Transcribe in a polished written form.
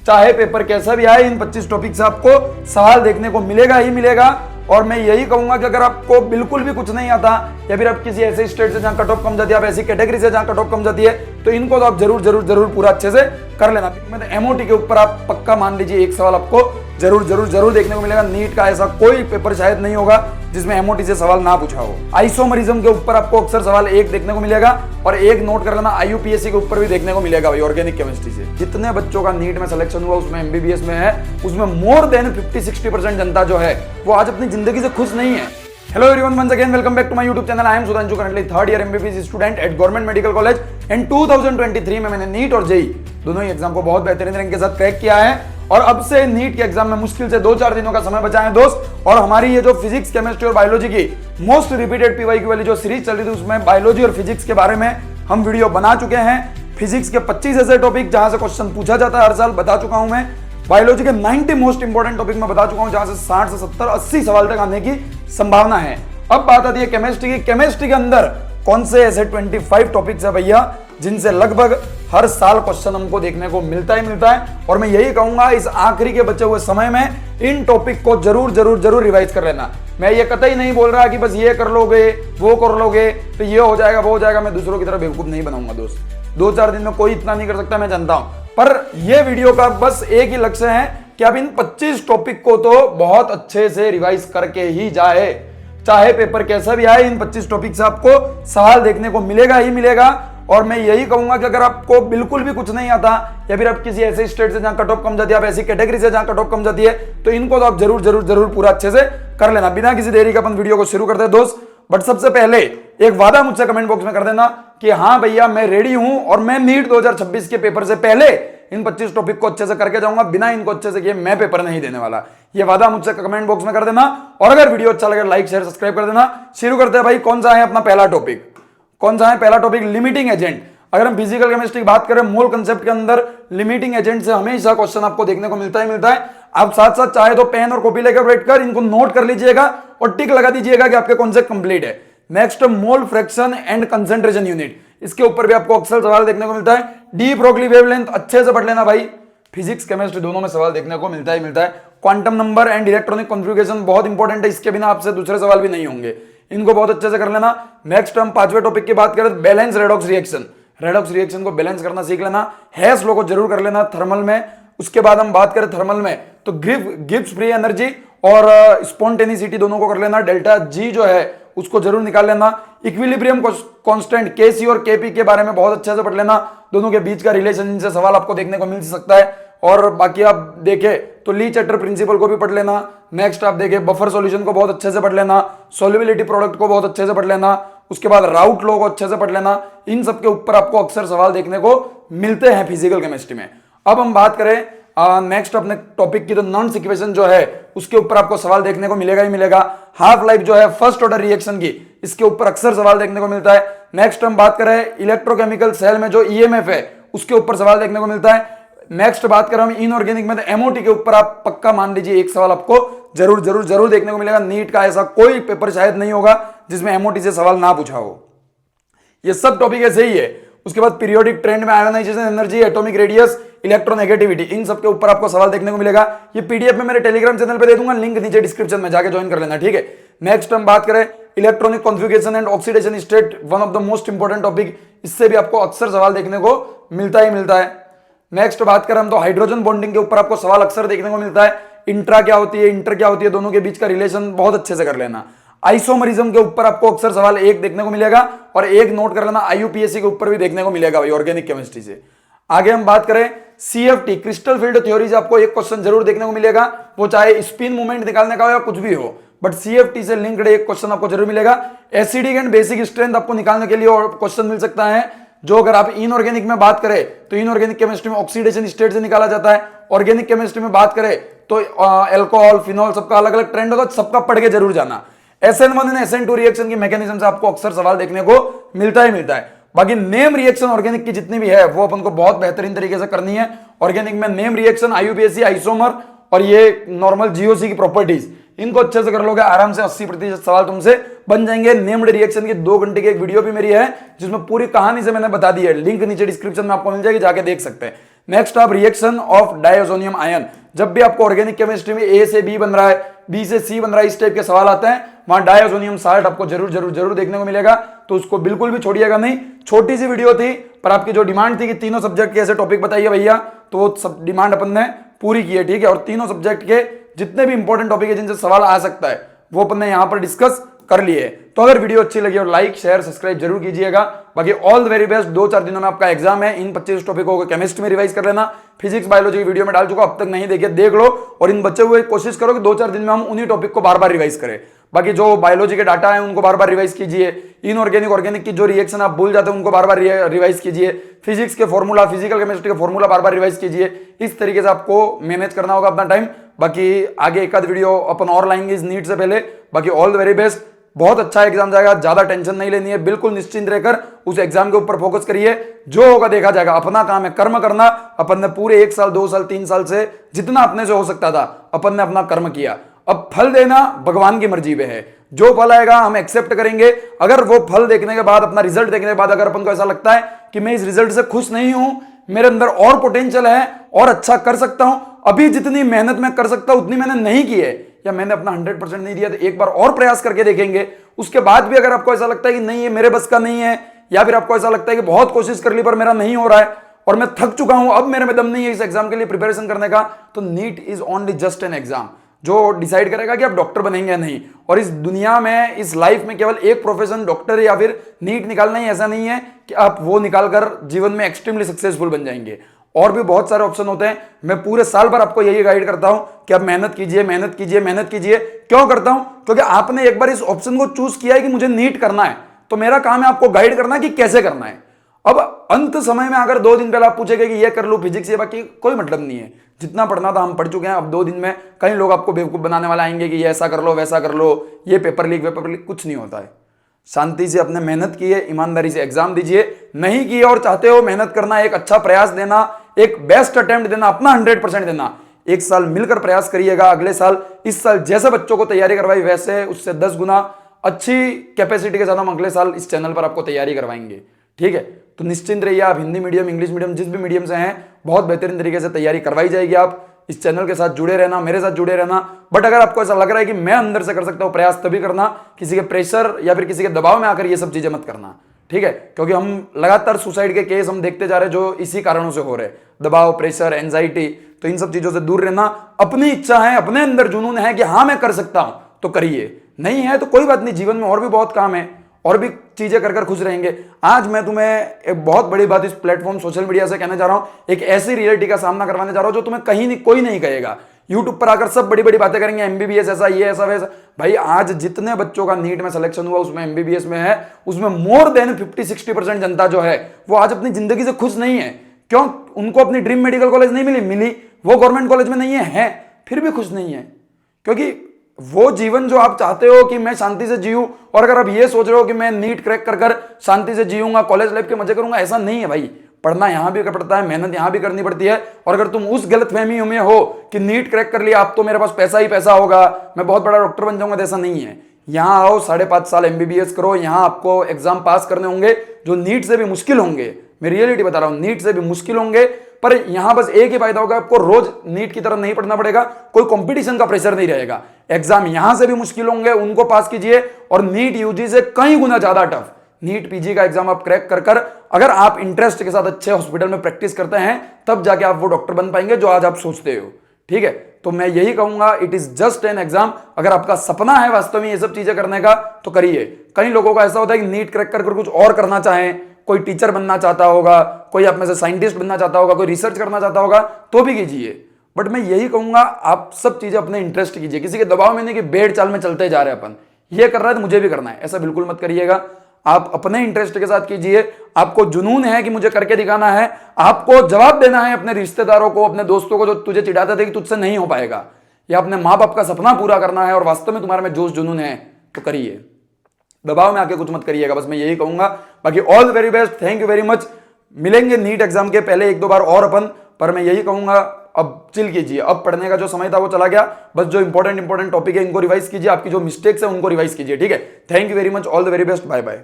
चाहे पेपर कैसा भी आए, इन 25 टॉपिक से आपको सवाल देखने को मिलेगा ही मिलेगा। और मैं यही कहूंगा कि अगर आपको बिल्कुल भी कुछ नहीं आता या फिर आप किसी ऐसे स्टेट से जहां कट ऑफ कम जाती है, आप ऐसी कैटेगरी से जहां कट ऑफ कम जाती है, तो इनको तो आप जरूर जरूर जरूर पूरा अच्छे से कर लेना। एमओटी के ऊपर आप पक्का मान लीजिए एक सवाल आपको जरूर जरूर जरूर देखने को मिलेगा। नीट का ऐसा कोई पेपर शायद नहीं होगा जिसमें एमओटी से सवाल ना पूछा हो। आइसोमरिज्म के ऊपर आपको अक्सर सवाल एक देखने को मिलेगा और एक नोट कर लेना आईयूपीएससी के ऊपर भी देखने को मिलेगा भाई, ऑर्गेनिक केमिस्ट्री से। जितने बच्चों का नीट में सिलेक्शन हुआ उसमें एमबीबीएस में है, उसमें मोर देन 50-60% जनता जो है वो आज अपनी जिंदगी से खुश नहीं है। Hello everyone, once again welcome back to my YouTube channel. I am Sudhanshu, currently third year MBBS student at government medical college. And 2023 में मैंने नीट और जेई दोनों ही एग्जाम को बहुत बेहतरीन रैंक के साथ क्रैक किया है और अब से नीट के एग्जाम में मुश्किल से 2-4 दिनों का समय बचा है दोस्त। और हमारी ये जो फिजिक्स, केमिस्ट्री और बायोलॉजी की मोस्ट रिपीटेड पीवाईक्यू वाली जो सीरीज चल रही थी उसमें बायोलॉजी और फिजिक्स के बारे में हम वीडियो बना चुके हैं। फिजिक्स के 25 ऐसे टॉपिक जहां से क्वेश्चन पूछा जाता है हर साल बता चुका हूं मैं। बायोलॉजी के 90 मोस्ट इंपोर्टेंट टॉपिक में बता चुका हूं जहां से 60 से 70, 80 सवाल तक आने की संभावना है। अब बात आती है केमिस्ट्री की। केमिस्ट्री के अंदर कौन से ऐसे 25 टॉपिक्स है भैया जिनसे लगभग हर साल क्वेश्चन हमको देखने को मिलता है। और मैं यही कहूंगा इस आखिरी के बचे हुए समय में इन टॉपिक को जरूर जरूर जरूर रिवाइज कर लेना। मैं ये कतई नहीं बोल रहा कि बस ये कर लोगे वो कर लोगे तो ये हो जाएगा वो हो जाएगा। मैं दूसरों की तरह बेवकूफ नहीं बनाऊंगा दोस्त। 2-4 दिन में कोई इतना नहीं कर सकता, मैं जानता हूं। पर यह वीडियो का बस एक ही लक्ष्य है कि आप इन 25 टॉपिक को तो बहुत अच्छे से रिवाइज करके ही जाए, चाहे पेपर कैसा भी आए। इन 25 टॉपिक से आपको सवाल देखने को मिलेगा ही मिलेगा। और मैं यही कहूंगा कि अगर आपको बिल्कुल भी कुछ नहीं आता या फिर आप किसी ऐसे स्टेट से जहां कट ऑफ कम जाती है, आप ऐसी कैटेगरी से जहां कट ऑफ कम जाती है, तो इनको तो आप जरूर जरूर जरूर पूरा अच्छे से कर लेना। बिना किसी देरी के अपन वीडियो को शुरू करते हैं दोस्त। बट सबसे पहले एक वादा मुझसे कमेंट बॉक्स में कर देना कि हाँ भैया मैं रेडी हूं और मैं नीट 2026 के पेपर से पहले इन 25 टॉपिक को अच्छे से करके जाऊंगा। बिना इनको अच्छे से किए मैं पेपर नहीं देने वाला। ये वादा मुझसे कमेंट बॉक्स में कर देना। और अगर वीडियो अच्छा लगे लाइक शेयर सब्सक्राइब कर देना। शुरू करते हैं भाई। कौन सा है अपना पहला टॉपिक? कौन सा है पहला टॉपिक? Limiting agent. अगर हम फिजिकल केमिस्ट्री की बात करें, मोल कंसेप्ट के अंदर लिमिटिंग एजेंट से हमेशा क्वेश्चन आपको देखने को मिलता है। आप साथ साथ चाहे तो पेन और कॉपी लेकर बैठकर इनको नोट कर लीजिएगा और टिक लगा दीजिएगा कि आपके कॉन्सेप्ट कंप्लीट है। Next, mole fraction and concentration unit, इसके ऊपर भी आपको अक्सर सवाल देखने को मिलता है। डी ब्रोगली वेवलेंथ अच्छे से पढ़ लेना भाई। फिजिक्स केमिस्ट्री दोनों में सवाल देखने को मिलता है। Quantum number and electronic configuration बहुत इंपॉर्टेंट है, इसके बिना आपसे दूसरे सवाल भी नहीं होंगे, इनको बहुत अच्छे से कर लेना। नेक्स्ट, हम 5वें टॉपिक की बात करें, balance redox reaction. Redox reaction को बैलेंस करना सीख लेना। हेस लॉ को जरूर कर लेना थर्मल में। उसके बाद हम बात करें थर्मल में तो गिब्स फ्री एनर्जी और स्पॉन्टेनिसिटी दोनों को कर लेना। डेल्टा जी जो है उसको जरूर निकाल लेना। इक्विलिब्रियम कांस्टेंट केसी और केपी के बारे में बहुत अच्छे से पढ़ लेना। दोनों के बीच का रिलेशन, इनसे सवाल आपको देखने को मिल सकता है। और बाकी आप देखें तो ली चैटर प्रिंसिपल को भी पढ़ लेना। नेक्स्ट आप देखें बफर सॉल्यूशन को बहुत अच्छे से पढ़ लेना। सॉल्युबिलिटी प्रोडक्ट को बहुत अच्छे से पढ़ लेना। उसके बाद राउट लॉ को अच्छे से पढ़ लेना। इन सब के ऊपर आपको अक्सर सवाल देखने को मिलते हैं फिजिकल केमिस्ट्री में। अब हम बात करें नेक्स्ट अपने टॉपिक की, तो नॉन इक्वेशन जो है उसके ऊपर आपको सवाल देखने को मिलेगा ही मिलेगा। हाफ लाइफ जो है फर्स्ट ऑर्डर रिएक्शन की, इसके ऊपर अक्सर सवाल देखने को मिलता है। नेक्स्ट हम बात करें इलेक्ट्रोकेमिकल सेल में जो ईएमएफ है उसके ऊपर सवाल देखने को मिलता है। नेक्स्ट बात करें हम इनऑर्गेनिक में, तो एमओटी के ऊपर आप पक्का मान लीजिए एक सवाल आपको जरूर जरूर जरूर देखने को मिलेगा। नीट का ऐसा कोई पेपर शायद नहीं होगा जिसमें एमओटी से सवाल ना पूछा हो। ये सब टॉपिक ऐसे ही है। उसके बाद पीरियोडिक ट्रेंड में ionisation energy, atomic radius, electronegativity, इन सब के ऊपर आपको सवाल देखने को मिलेगा। ये पीडीएफ में मेरे टेलीग्राम चैनल पे दे दूंगा, लिंक नीचे डिस्क्रिप्शन में जाके ज्वाइन कर लेना, ठीक है। नेक्स्ट हम बात करें electronic configuration and oxidation state, one of the most important topic, इससे भी आपको अक्सर सवाल देखने को मिलता है। नेक्स्ट बात करें हम तो हाइड्रोजन बॉन्डिंग के ऊपर आपको सवाल अक्सर देखने को मिलता है। इंट्रा क्या होती है, इंटर क्या होती है, दोनों के बीच का रिलेशन बहुत अच्छे से कर लेना। आइसोमरिज्म के ऊपर आपको अक्सर सवाल एक देखने को मिलेगा और एक नोट कर लेना। आईयूपीएससी के ऊपर भी देखने को मिलेगा भाई, ऑर्गेनिक केमिस्ट्री से। आगे हम बात करें सीएफटी, क्रिस्टल फील्ड थ्योरी से आपको एक क्वेश्चन जरूर देखने को मिलेगा, वो चाहे स्पिन मूवमेंट निकालने का हो या कुछ भी हो, बट सीएफटी से लिंक्ड एक क्वेश्चन आपको जरूर मिलेगा। एसिडिक एंड बेसिक स्ट्रेंथ आपको निकालने के लिए और क्वेश्चन मिल सकता है, जो अगर आप इनऑर्गेनिक में बात करें तो इनऑर्गेनिक केमिस्ट्री में ऑक्सीडेशन स्टेट से निकाला जाता है। ऑर्गेनिक केमिस्ट्री में बात करें तो अल्कोहल, फिनॉल, सबका अलग अलग ट्रेंड होगा, सबका पढ़ के जरूर जाना। SN1 एंड SN2 रिएक्शन की मैकेनिज्म से आपको अक्सर सवाल देखने को मिलता है। बाकी नेम रिएक्शन ऑर्गेनिक की जितनी भी है वो अपन को बहुत बेहतरीन तरीके से करनी है। ऑर्गेनिक में नेम रिएक्शन, आईयूपीएससी, आइसोमर और ये नॉर्मल जीओसी की प्रॉपर्टीज, इनको अच्छे से कर लोगे आराम से 80% सवाल तुमसे बन जाएंगे। नेम्ड रिएक्शन की 2 घंटे की एक वीडियो भी मेरी है जिसमें पूरी कहानी से मैंने बता दी है, लिंक नीचे डिस्क्रिप्शन में आपको मिल जाएगी, जाके देख सकते हैं। नेक्स्ट आप रिएक्शन ऑफ डायजोनियम आयन, जब भी आपको ऑर्गेनिक केमिस्ट्री में ए से बी बन रहा है, बी से सी बन रहा है, इस टाइप के सवाल आते हैं, वहां डायजोनियम साल्ट आपको जरूर जरूर जरूर देखने को मिलेगा, तो उसको बिल्कुल भी छोड़िएगा नहीं। छोटी सी वीडियो थी पर आपकी जो डिमांड थी कि तीनों सब्जेक्ट के ऐसे टॉपिक बताइए भैया, तो वो सब डिमांड अपन ने पूरी की है, ठीक है। और तीनों सब्जेक्ट के जितने भी इंपॉर्टेंट टॉपिक है जिनसे सवाल आ सकता है वो अपन ने यहां पर डिस्कस कर लिए। तो अगर वीडियो अच्छी लगी और लाइक शेयर सब्सक्राइब जरूर कीजिएगा। बाकी ऑल द वेरी बेस्ट। 2-4 दिनों में आपका एग्जाम है, इन 25 टॉपिकों को केमिस्ट्री में रिवाइज कर लेना। फिजिक्स बायोलॉजी की वीडियो में डाल चुका, अब तक नहीं देखे देख लो, और इन बचे हुए कोशिश करो कि 2-4 दिन में हम उन्हीं टॉपिक को बार बार रिवाइज करें। बाकी जो बायोलॉजी के डाटा है उनको बार बार रिवाइज कीजिए, इनऑर्गेनिक ऑर्गेनिक की जो रिएक्शन आप भूल जाते हैं उनको बार बार रिवाइज कीजिए, फिजिक्स के फॉर्मूला फिजिकल केमिस्ट्री के फॉर्मूला बार बार रिवाइज कीजिए। इस तरीके से आपको मैनेज करना होगा अपना टाइम। बाकी आगे एक आध वीडियो अपन और लाएंगे इस नीट से पहले। बाकी ऑल द वेरी बेस्ट। बहुत अच्छा एग्जाम जाएगा, ज्यादा टेंशन नहीं लेनी है, बिल्कुल निश्चिंत रहकर उस एग्जाम के ऊपर फोकस करिए। जो होगा देखा जाएगा, अपना काम है कर्म करना। अपन ने पूरे 1 साल 2 साल 3 साल से जितना अपने से हो सकता था अपन ने अपना कर्म किया। अब फल देना भगवान की मर्जी पे है, जो फल आएगा हम एक्सेप्ट करेंगे। अगर वो फल देखने के बाद, अपना रिजल्ट देखने के बाद अगर अपन को ऐसा लगता है कि मैं इस रिजल्ट से खुश नहीं हूं, मेरे अंदर और पोटेंशियल है और अच्छा कर सकता हूं, अभी जितनी मेहनत मैं कर सकता हूं उतनी मैंने नहीं की है, या मैंने अपना 100% नहीं दिया, तो एक बार और प्रयास करके देखेंगे। उसके बाद भी अगर आपको ऐसा लगता है कि नहीं ये मेरे बस का नहीं है, या फिर आपको ऐसा लगता है कि बहुत कोशिश कर ली पर मेरा नहीं हो रहा है और मैं थक चुका हूं, अब मेरे में दम नहीं है इस एग्जाम के लिए प्रिपरेशन करने का, तो NEET is only just an exam जो डिसाइड करेगा कि आप डॉक्टर बनेंगे या नहीं। और इस दुनिया में, इस लाइफ में केवल एक प्रोफेशन डॉक्टर या फिर नीट निकालना ही ऐसा नहीं है कि आप वो निकालकर जीवन में एक्सट्रीमली सक्सेसफुल बन जाएंगे। और भी बहुत सारे ऑप्शन होते हैं। मैं पूरे साल भर आपको यही गाइड करता हूं कि आप मेहनत कीजिए मेहनत कीजिए मेहनत कीजिए। क्यों करता हूं? क्योंकि आपने एक बार इस ऑप्शन को चूज किया है कि मुझे नीट करना है, तो मेरा काम है आपको गाइड करना कि कैसे करना है। अब अंत समय में अगर 2 दिन पहले आप पूछेंगे कि ये कर लो फिजिक्स, ये बाकी कोई मतलब नहीं है। जितना पढ़ना था हम पढ़ चुके हैं। अब 2 दिन में कई लोग आपको बेवकूफ बनाने वाला आएंगे कि ये ऐसा कर लो वैसा कर लो, ये पेपर लीक कुछ नहीं होता है। शांति से अपने मेहनत किए, ईमानदारी से एग्जाम दीजिए। नहीं किए और चाहते हो मेहनत करना, एक अच्छा प्रयास देना, एक बेस्ट अटेम्प्ट देना, अपना 100% देना, 1 साल मिलकर प्रयास करिएगा। अगले साल, इस साल जैसे बच्चों को तैयारी करवाई वैसे उससे 10 गुना अच्छी कैपेसिटी के साथ हम अगले साल इस चैनल पर आपको तैयारी करवाएंगे, ठीक है। तो निश्चिंत रहिए, आप हिंदी मीडियम इंग्लिश मीडियम जिस भी मीडियम से हैं, बहुत बेहतरीन तरीके से तैयारी करवाई जाएगी। आप इस चैनल के साथ जुड़े रहना, मेरे साथ जुड़े रहना। बट अगर आपको ऐसा लग रहा है कि मैं अंदर से कर सकता हूं, प्रयास तभी करना, किसी के प्रेशर या फिर किसी के दबाव में आकर ये सब चीजें मत करना, ठीक है। क्योंकि हम लगातार सुसाइड के केस हम देखते जा रहे हैं जो इसी कारणों से हो रहे हैं, दबाव, प्रेशर, एंजाइटी। तो इन सब चीजों से दूर रहना। अपनी इच्छा है, अपने अंदर जुनून है कि हाँ मैं कर सकता हूं, तो करिए। नहीं है तो कोई बात नहीं, जीवन में और भी बहुत काम है, और भी चीजें कर कर खुश रहेंगे। आज मैं तुम्हें एक बहुत बड़ी बात इस प्लेटफॉर्म सोशल मीडिया से कहने जा रहा हूं, एक ऐसी रियलिटी का सामना करवाने जा रहा हूं जो तुम्हें कहीं नहीं, कोई नहीं कहेगा। यूट्यूब पर आकर सब बड़ी बड़ी बातें करेंगे, एमबीबीएस ऐसा, ये ऐसा वैसा। भाई आज जितने बच्चों का नीट में सिलेक्शन हुआ उसमें एमबीबीएस में है, उसमें मोर देन 50-60% जनता जो है वो आज अपनी जिंदगी से खुश नहीं है। क्यों? उनको अपनी ड्रीम मेडिकल कॉलेज नहीं मिली, वो गवर्नमेंट कॉलेज में नहीं है, फिर भी खुश नहीं है। क्योंकि वो जीवन जो आप चाहते हो कि मैं शांति से जीऊं, और अगर आप ये सोच रहे हो कि मैं नीट क्रैक कर कर शांति से जीऊंगा, कॉलेज लाइफ के मजे करूंगा, ऐसा नहीं है भाई। पढ़ना यहां भी पड़ता है, मेहनत यहां भी करनी पड़ती है। और अगर तुम उस गलतफहमी में हो कि नीट क्रैक कर लिया अब तो मेरे पास पैसा ही पैसा होगा, मैं बहुत बड़ा डॉक्टर बन जाऊंगा, तो ऐसा नहीं है। यहां आओ, 5.5 साल एमबीबीएस करो, यहां आपको एग्जाम पास करने होंगे जो नीट से भी मुश्किल होंगे। मैं रियलिटी बता रहा हूं, नीट से भी मुश्किल होंगे। पर यहां बस एक ही फायदा होगा, आपको रोज नीट की तरह नहीं पढ़ना पड़ेगा, कोई कंपटीशन का प्रेशर नहीं रहेगा। एग्जाम यहां से भी मुश्किल होंगे, उनको पास कीजिए। और नीट यूजी से कई गुना ज्यादा टफ नीट पीजी का एग्जाम आप क्रैक कर अगर आप इंटरेस्ट के साथ अच्छे हॉस्पिटल में प्रैक्टिस करते हैं, तब जाके आप वो डॉक्टर बन पाएंगे जो आज आप सोचते हो, ठीक है। तो मैं यही कहूंगा, it is just an exam. अगर आपका सपना है वास्तव में ये सब चीजें करने का, तो करिए। कई लोगों का ऐसा होता है कि नीट क्रैक कर कुछ और करना चाहें, कोई टीचर बनना चाहता होगा, कोई आप में से साइंटिस्ट बनना चाहता होगा, कोई रिसर्च करना चाहता होगा, तो भी कीजिए। बट मैं यही कहूंगा, आप सब चीजें अपने इंटरेस्ट कीजिए, किसी के दबाव में नहीं कि बेड़ चाल में चलते जा रहे हैं अपन, ये कर रहा है तो मुझे भी करना है, ऐसा बिल्कुल मत करिएगा। आप अपने इंटरेस्ट के साथ कीजिए। आपको जुनून है कि मुझे करके दिखाना है, आपको जवाब देना है अपने रिश्तेदारों को, अपने दोस्तों को जो तुझे चिढ़ाते थे कि तुझसे नहीं हो पाएगा, या अपने माँ बाप का सपना पूरा करना है और वास्तव में तुम्हारे में जोश जुनून है, तो करिए। दबाव में आके कुछ मत करिएगा, बस मैं यही कहूंगा। बाकी all the very best, thank you very much. मिलेंगे नीट एग्जाम के पहले 1-2 बार और अपन, पर मैं यही कहूंगा अब चिल कीजिए। अब पढ़ने का जो समय था वो चला गया, बस जो इंपॉर्टेंट टॉपिक है इनको रिवाइज कीजिए, आपकी जो मिस्टेक्स है उनको रिवाइज कीजिए, ठीक है। Thank you very much, all the very best, bye bye.